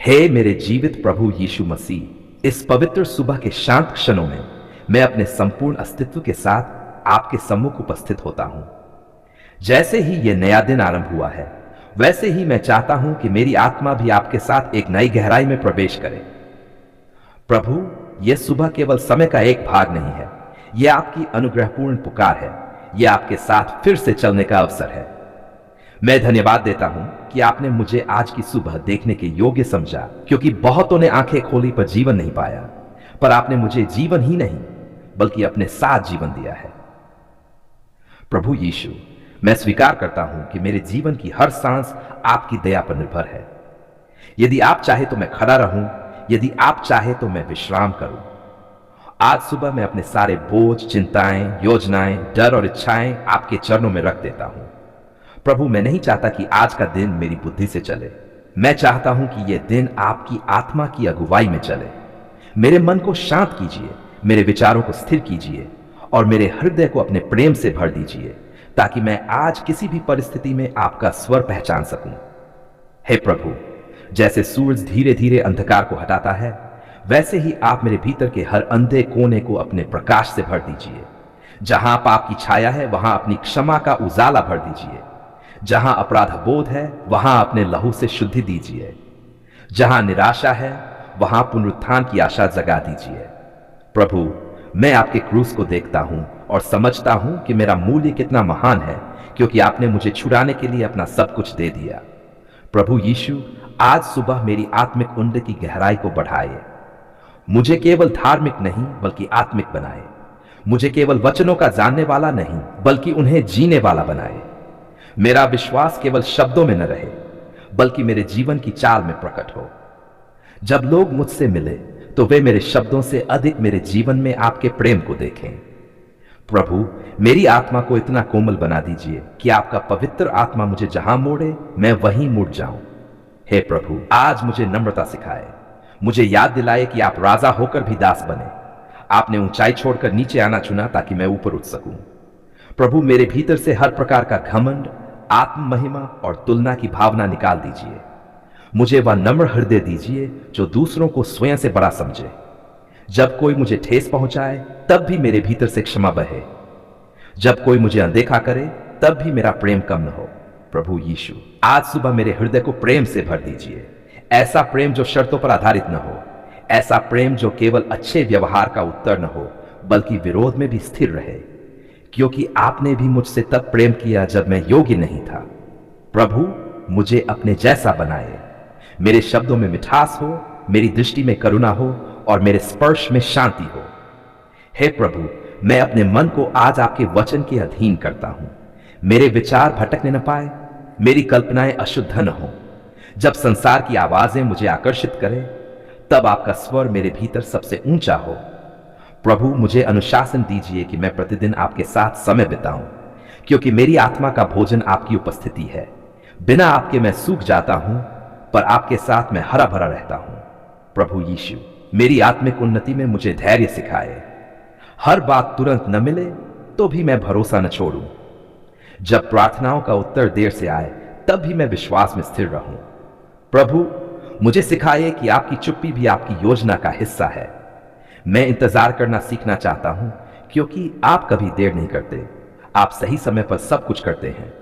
हे मेरे जीवित प्रभु यीशु मसीह, इस पवित्र सुबह के शांत क्षणों में मैं अपने संपूर्ण अस्तित्व के साथ आपके सम्मुख उपस्थित होता हूं। जैसे ही यह नया दिन आरंभ हुआ है, वैसे ही मैं चाहता हूं कि मेरी आत्मा भी आपके साथ एक नई गहराई में प्रवेश करे। प्रभु, यह सुबह केवल समय का एक भाग नहीं है, यह आपकी अनुग्रहपूर्ण पुकार है, यह आपके साथ फिर से चलने का अवसर है। मैं धन्यवाद देता हूं कि आपने मुझे आज की सुबह देखने के योग्य समझा, क्योंकि बहुतों ने आंखें खोली पर जीवन नहीं पाया, पर आपने मुझे जीवन ही नहीं बल्कि अपने साथ जीवन दिया है। प्रभु यीशु, मैं स्वीकार करता हूं कि मेरे जीवन की हर सांस आपकी दया पर निर्भर है। यदि आप चाहे तो मैं खड़ा रहूं, यदि आप चाहे तो मैं विश्राम करूं। आज सुबह मैं अपने सारे बोझ, चिंताएं, योजनाएं, डर और इच्छाएं आपके चरणों में रख देता हूं। प्रभु, मैं नहीं चाहता कि आज का दिन मेरी बुद्धि से चले। मैं चाहता हूं कि यह दिन आपकी आत्मा की अगुवाई में चले। मेरे मन को शांत कीजिए, मेरे विचारों को स्थिर कीजिए और मेरे हृदय को अपने प्रेम से भर दीजिए, ताकि मैं आज किसी भी परिस्थिति में आपका स्वर पहचान सकूं। हे प्रभु, जैसे सूरज धीरे धीरे अंधकार को हटाता है, वैसे ही आप मेरे भीतर के हर अंधे कोने को अपने प्रकाश से भर दीजिए। जहां पाप की छाया है, वहां अपनी क्षमा का उजाला भर दीजिए। जहां अपराध बोध है, वहां अपने लहू से शुद्धि दीजिए। जहां निराशा है, वहां पुनरुत्थान की आशा जगा दीजिए। प्रभु, मैं आपके क्रूस को देखता हूं और समझता हूं कि मेरा मूल्य कितना महान है, क्योंकि आपने मुझे छुड़ाने के लिए अपना सब कुछ दे दिया। प्रभु यीशु, आज सुबह मेरी आत्मिक उन्नति की गहराई को बढ़ाए। मुझे केवल धार्मिक नहीं बल्कि आत्मिक बनाए। मुझे केवल वचनों का जानने वाला नहीं बल्कि उन्हें जीने वाला बनाए। मेरा विश्वास केवल शब्दों में न रहे बल्कि मेरे जीवन की चाल में प्रकट हो। जब लोग मुझसे मिले तो वे मेरे शब्दों से अधिक मेरे जीवन में आपके प्रेम को देखें। प्रभु, मेरी आत्मा को इतना कोमल बना दीजिए कि आपका पवित्र आत्मा मुझे जहां मोड़े, मैं वहीं मुड़ जाऊं। हे प्रभु, आज मुझे नम्रता सिखाए। मुझे याद दिलाए कि आप राजा होकर भी दास बने। आपने ऊंचाई छोड़कर नीचे आना चुना ताकि मैं ऊपर उठ सकूं। प्रभु, मेरे भीतर से हर प्रकार का घमंड, आत्म महिमा और तुलना की भावना निकाल दीजिए। मुझे वह नम्र हृदय दीजिए जो दूसरों को स्वयं से बड़ा समझे। जब कोई मुझे ठेस पहुंचाए तब भी मेरे भीतर से क्षमा बहे। जब कोई मुझे अनदेखा करे तब भी मेरा प्रेम कम न हो। प्रभु यीशु, आज सुबह मेरे हृदय को प्रेम से भर दीजिए। ऐसा प्रेम जो शर्तों पर आधारित न हो, ऐसा प्रेम जो केवल अच्छे व्यवहार का उत्तर न हो बल्कि विरोध में भी स्थिर रहे, क्योंकि आपने भी मुझसे तब प्रेम किया जब मैं योग्य नहीं था। प्रभु, मुझे अपने जैसा बनाए। मेरे शब्दों में मिठास हो, मेरी दृष्टि में करुणा हो और मेरे स्पर्श में शांति हो। हे प्रभु, मैं अपने मन को आज आपके वचन के अधीन करता हूं। मेरे विचार भटकने न पाए, मेरी कल्पनाएं अशुद्ध न हो। जब संसार की आवाजें मुझे आकर्षित करें, तब आपका स्वर मेरे भीतर सबसे ऊंचा हो। प्रभु, मुझे अनुशासन दीजिए कि मैं प्रतिदिन आपके साथ समय बिताऊं, क्योंकि मेरी आत्मा का भोजन आपकी उपस्थिति है। बिना आपके मैं सूख जाता हूं, पर आपके साथ मैं हरा भरा रहता हूं। प्रभु यीशु, मेरी आत्मिक उन्नति में मुझे धैर्य सिखाए। हर बात तुरंत न मिले तो भी मैं भरोसा न छोड़ूं। जब प्रार्थनाओं का उत्तर देर से आए तब भी मैं विश्वास में स्थिर रहूं। प्रभु, मुझे सिखाइए कि आपकी चुप्पी भी आपकी योजना का हिस्सा है। मैं इंतजार करना सीखना चाहता हूं, क्योंकि आप कभी देर नहीं करते। आप सही समय पर सब कुछ करते हैं।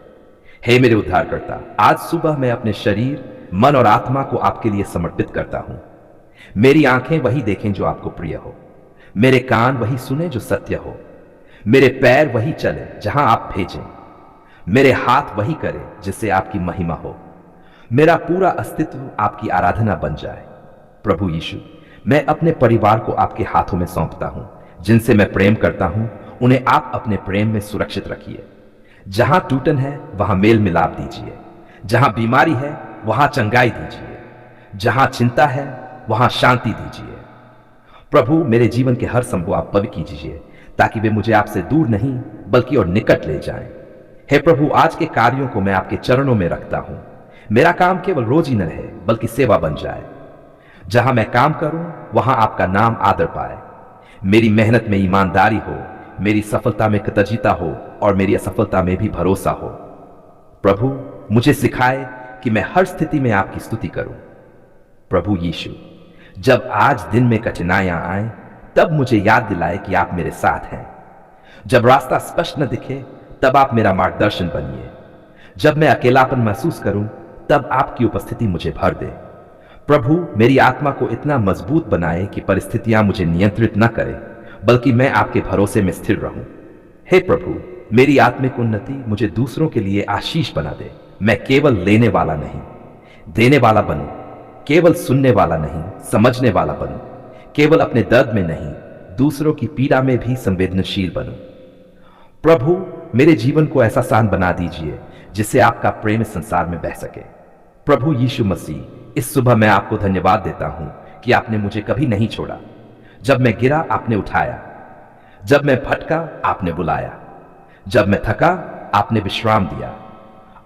हे मेरे उद्धारकर्ता, आज सुबह मैं अपने शरीर, मन और आत्मा को आपके लिए समर्पित करता हूं। मेरी आंखें वही देखें जो आपको प्रिय हो, मेरे कान वही सुने जो सत्य हो, मेरे पैर वही चले जहां आप भेजें, मेरे हाथ वही करें जिससे आपकी महिमा हो, मेरा पूरा अस्तित्व आपकी आराधना बन जाए। प्रभु यीशु, मैं अपने परिवार को आपके हाथों में सौंपता हूं। जिनसे मैं प्रेम करता हूं, उन्हें आप अपने प्रेम में सुरक्षित रखिए। जहां टूटन है वहां मेल मिलाप दीजिए। जहां बीमारी है वहां चंगाई दीजिए। जहां चिंता है वहां शांति दीजिए। प्रभु, मेरे जीवन के हर संभव आप पवित्र कीजिए, ताकि वे मुझे आपसे दूर नहीं बल्कि और निकट ले जाएं। हे प्रभु, आज के कार्यों को मैं आपके चरणों में रखता हूं। मेरा काम केवल रोज ही न रहे बल्कि सेवा बन जाए। जहां मैं काम करूं वहां आपका नाम आदर पाए। मेरी मेहनत में ईमानदारी हो, मेरी सफलता में कृतज्ञता हो और मेरी असफलता में भी भरोसा हो। प्रभु, मुझे सिखाए कि मैं हर स्थिति में आपकी स्तुति करूं। प्रभु यीशु, जब आज दिन में कठिनाइयां आए तब मुझे याद दिलाए कि आप मेरे साथ हैं। जब रास्ता स्पष्ट न दिखे तब आप मेरा मार्गदर्शन बनिए। जब मैं अकेलापन महसूस करूं तब आपकी उपस्थिति मुझे भर दे। प्रभु, मेरी आत्मा को इतना मजबूत बनाए कि परिस्थितियां मुझे नियंत्रित न करें, बल्कि मैं आपके भरोसे में स्थिर रहूं। हे प्रभु, मेरी आत्मिक उन्नति मुझे दूसरों के लिए आशीष बना दे। मैं केवल लेने वाला नहीं, देने वाला बनूं। केवल सुनने वाला नहीं, समझने वाला बनूं। केवल अपने दर्द में नहीं, दूसरों की पीड़ा में भी संवेदनशील बनूं। प्रभु, मेरे जीवन को ऐसा आसान बना दीजिए जिससे आपका प्रेम इस संसार में बह सके। प्रभु यीशु मसीह, इस सुबह मैं आपको धन्यवाद देता हूं कि आपने मुझे कभी नहीं छोड़ा। जब मैं गिरा आपने उठाया, जब मैं भटका आपने बुलाया, जब मैं थका आपने विश्राम दिया।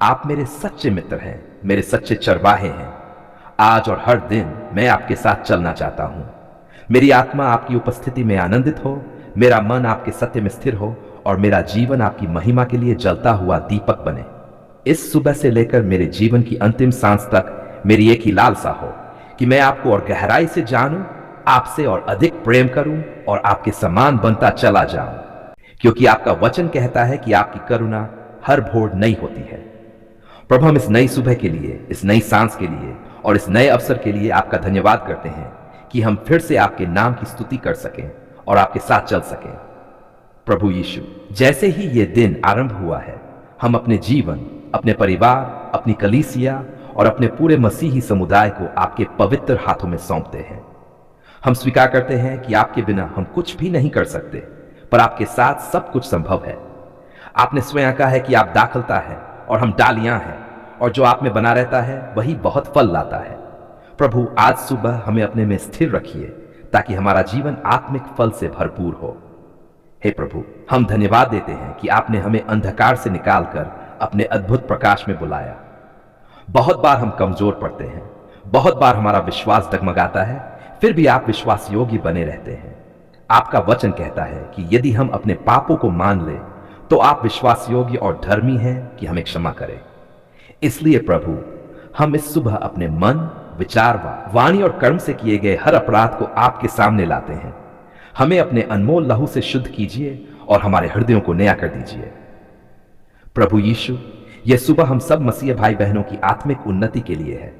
आप मेरे सच्चे मित्र हैं, मेरे सच्चे चरवाहे हैं। आज और हर दिन मैं आपके साथ चलना चाहता हूं। मेरी आत्मा आपकी उपस्थिति में आनंदित हो, मेरा मन आपके सत्य में स्थिर हो और मेरा जीवन आपकी महिमा के लिए जलता हुआ दीपक बने। इस सुबह से लेकर मेरे जीवन की अंतिम सांस तक मेरी एक ही लालसा हो कि मैं आपको और गहराई से जानूं, आपसे और अधिक प्रेम करूं और आपके समान बनता चला जाऊं, क्योंकि आपका वचन कहता है कि आपकी करुणा हर भोर नई होती है। प्रभु, हम इस नई सुबह के लिए, इस नई सांस के लिए और इस नए अवसर के लिए आपका धन्यवाद करते हैं कि हम फिर से आपके नाम की स्तुति कर सकें और आपके साथ चल सकें। प्रभु यीशु, जैसे ही ये दिन आरंभ हुआ है, हम अपने जीवन, अपने परिवार, अपनी कलीसिया और अपने पूरे मसीही समुदाय को आपके पवित्र हाथों में सौंपते हैं। हम स्वीकार करते हैं कि आपके बिना हम कुछ भी नहीं कर सकते, पर आपके साथ सब कुछ संभव है। आपने स्वयं कहा है कि आप दाखलता है और हम डालियां हैं, और जो आप में बना रहता है वही बहुत फल लाता है। प्रभु, आज सुबह हमें अपने में स्थिर रखिए ताकि हमारा जीवन आत्मिक फल से भरपूर हो। हे प्रभु, हम धन्यवाद देते हैं कि आपने हमें अंधकार से निकालकर अपने अद्भुत प्रकाश में बुलाया। बहुत बार हम कमजोर पड़ते हैं, बहुत बार हमारा विश्वास डगमगाता है, फिर भी आप विश्वास योग्य बने रहते हैं। आपका वचन कहता है कि यदि हम अपने पापों को मान लें तो आप विश्वास योग्य और धर्मी हैं कि हमें क्षमा करें। इसलिए प्रभु, हम इस सुबह अपने मन, विचार, वाणी और कर्म से किए गए हर अपराध को आपके सामने लाते हैं। हमें अपने अनमोल लहू से शुद्ध कीजिए और हमारे हृदयों को नया कर दीजिए। प्रभु यीशु, यह सुबह हम सब मसीह भाई बहनों की आत्मिक उन्नति के लिए है।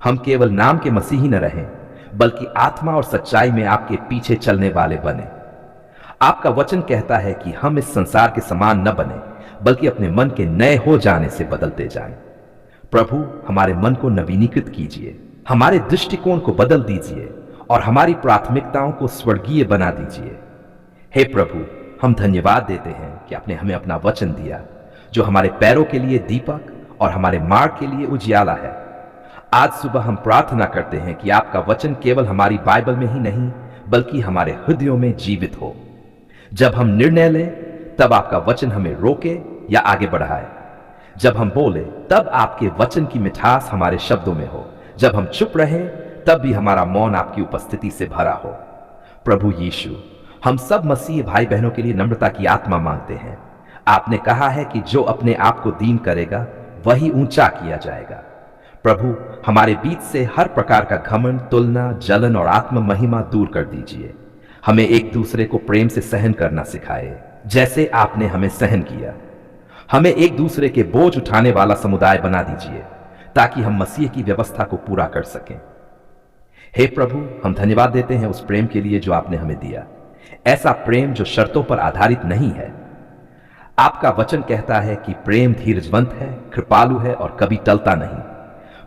हम केवल नाम के मसीही न रहें, बल्कि आत्मा और सच्चाई में आपके पीछे चलने वाले बने। आपका वचन कहता है कि हम इस संसार के समान न बने, बल्कि अपने मन के नए हो जाने से बदलते जाएं। प्रभु, हमारे मन को नवीनीकृत कीजिए, हमारे दृष्टिकोण को बदल दीजिए और हमारी प्राथमिकताओं को स्वर्गीय बना दीजिए। हे प्रभु, हम धन्यवाद देते हैं कि आपने हमें अपना वचन दिया, जो हमारे पैरों के लिए दीपक और हमारे मार्ग के लिए उजियाला है। आज सुबह हम प्रार्थना करते हैं कि आपका वचन केवल हमारी बाइबल में ही नहीं, बल्कि हमारे हृदयों में जीवित हो। जब हम निर्णय लें तब आपका वचन हमें रोके या आगे बढ़ाए। जब हम बोले तब आपके वचन की मिठास हमारे शब्दों में हो। जब हम चुप रहें तब भी हमारा मौन आपकी उपस्थिति से भरा हो। प्रभु यीशु, हम सब मसीह भाई बहनों के लिए नम्रता की आत्मा मांगते हैं। आपने कहा है कि जो अपने आप को दीन करेगा वही ऊंचा किया जाएगा। प्रभु, हमारे बीच से हर प्रकार का घमंड, तुलना, जलन और आत्म महिमा दूर कर दीजिए। हमें एक दूसरे को प्रेम से सहन करना सिखाए, जैसे आपने हमें सहन किया। हमें एक दूसरे के बोझ उठाने वाला समुदाय बना दीजिए, ताकि हम मसीह की व्यवस्था को पूरा कर सकें। हे प्रभु, हम धन्यवाद देते हैं उस प्रेम के लिए जो आपने हमें दिया, ऐसा प्रेम जो शर्तों पर आधारित नहीं है। आपका वचन कहता है कि प्रेम धीरजवंत है, कृपालु है और कभी टलता नहीं।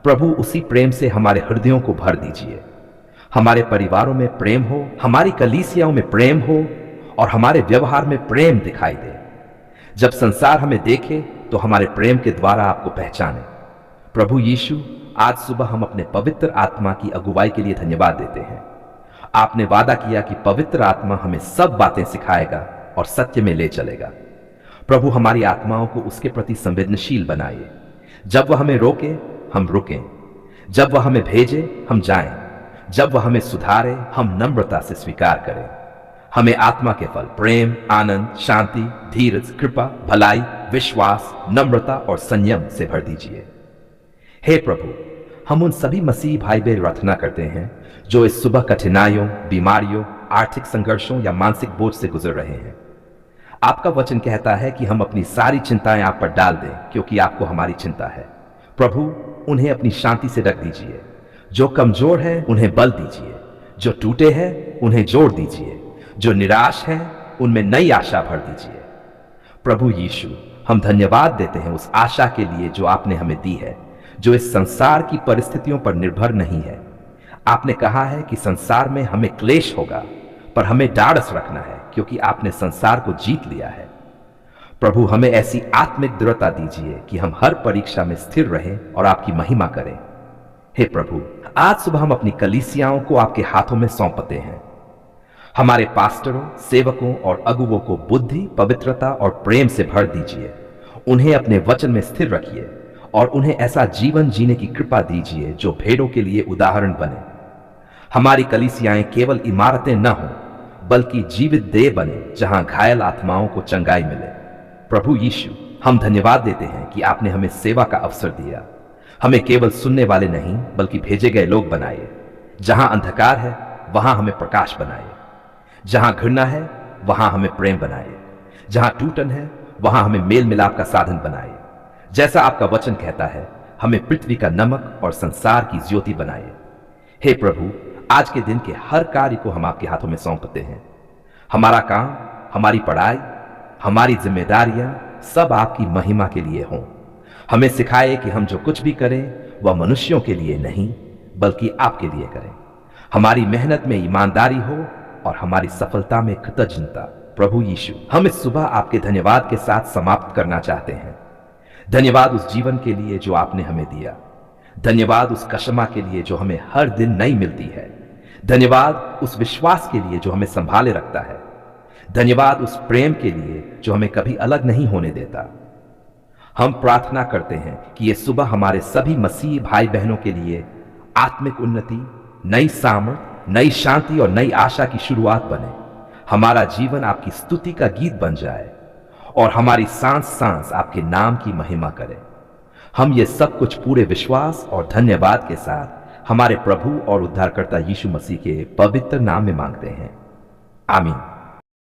प्रभु, उसी प्रेम से हमारे हृदयों को भर दीजिए। हमारे परिवारों में प्रेम हो, हमारी कलीसियाओं में प्रेम हो और हमारे व्यवहार में प्रेम दिखाई दे। जब संसार हमें देखे तो हमारे प्रेम के द्वारा आपको पहचाने। प्रभु यीशु, आज सुबह हम अपने पवित्र आत्मा की अगुवाई के लिए धन्यवाद देते हैं। आपने वादा किया कि पवित्र आत्मा हमें सब बातें सिखाएगा और सत्य में ले चलेगा। प्रभु, हमारी आत्माओं को उसके प्रति संवेदनशील बनाइए। जब वह हमें रोके हम रुकें, जब वह हमें भेजे हम जाएं, जब वह हमें सुधारे हम नम्रता से स्वीकार करें। हमें आत्मा के फल प्रेम, आनंद, शांति, धीरज, कृपा, भलाई, विश्वास, नम्रता और संयम से भर दीजिए। हे प्रभु, हम उन सभी मसीही भाई बहन प्रार्थना करते हैं जो इस सुबह कठिनाइयों, बीमारियों, आर्थिक संघर्षों या मानसिक बोझ से गुजर रहे हैं। आपका वचन कहता है कि हम अपनी सारी चिंताएं आप पर डाल दें, क्योंकि आपको हमारी चिंता है। प्रभु, उन्हें अपनी शांति से ढक दीजिए। जो कमजोर है उन्हें बल दीजिए, जो टूटे हैं उन्हें जोड़ दीजिए, जो निराश हैं उनमें नई आशा भर दीजिए। प्रभु यीशु, हम धन्यवाद देते हैं उस आशा के लिए जो आपने हमें दी है, जो इस संसार की परिस्थितियों पर निर्भर नहीं है। आपने कहा है कि संसार में हमें क्लेश होगा, पर हमें ढाढ़स रखना है, क्योंकि आपने संसार को जीत लिया है। प्रभु, हमें ऐसी आत्मिक दृढ़ता दीजिए कि हम हर परीक्षा में स्थिर रहें और आपकी महिमा करें। हे प्रभु, आज सुबह हम अपनी कलीसियाओं को आपके हाथों में सौंपते हैं। हमारे पास्टरों, सेवकों और अगुवों को बुद्धि, पवित्रता और प्रेम से भर दीजिए। उन्हें अपने वचन में स्थिर रखिए और उन्हें ऐसा जीवन जीने की कृपा दीजिए जो भेड़ों के लिए उदाहरण बने। हमारी कलीसियाएं केवल इमारतें न हों, बल्कि जीवित देह बने जहां घायल आत्माओं को चंगाई मिले। प्रभु यीशु, हम धन्यवाद देते हैं कि आपने हमें सेवा का अवसर दिया। हमें केवल सुनने वाले नहीं, बल्कि भेजे गए लोग बनाए। जहां अंधकार है वहां हमें प्रकाश बनाए, जहां घृणा है वहां हमें प्रेम बनाए, जहां टूटन है वहां हमें मेल मिलाप का साधन बनाए। जैसा आपका वचन कहता है, हमें पृथ्वी का नमक और संसार की ज्योति बनाए। हे प्रभु, आज के दिन के हर कार्य को हम आपके हाथों में सौंपते हैं। हमारा काम, हमारी पढ़ाई, हमारी जिम्मेदारियां सब आपकी महिमा के लिए हों। हमें सिखाए कि हम जो कुछ भी करें वह मनुष्यों के लिए नहीं, बल्कि आपके लिए करें। हमारी मेहनत में ईमानदारी हो और हमारी सफलता में कृतज्ञता। प्रभु यीशु, हम इस सुबह आपके धन्यवाद के साथ समाप्त करना चाहते हैं। धन्यवाद उस जीवन के लिए जो आपने हमें दिया। धन्यवाद उस कशमा के लिए जो हमें हर दिन नई मिलती है। धन्यवाद उस विश्वास के लिए जो हमें संभाले रखता है। धन्यवाद उस प्रेम के लिए जो हमें कभी अलग नहीं होने देता। हम प्रार्थना करते हैं कि ये सुबह हमारे सभी मसीही भाई बहनों के लिए आत्मिक उन्नति, नई सामर्थ, नई शांति और नई आशा की शुरुआत बने। हमारा जीवन आपकी स्तुति का गीत बन जाए और हमारी सांस सांस आपके नाम की महिमा करे। हम ये सब कुछ पूरे विश्वास और धन्यवाद के साथ हमारे प्रभु और उद्धारकर्ता यीशु मसीह के पवित्र नाम में मांगते हैं। आमीन।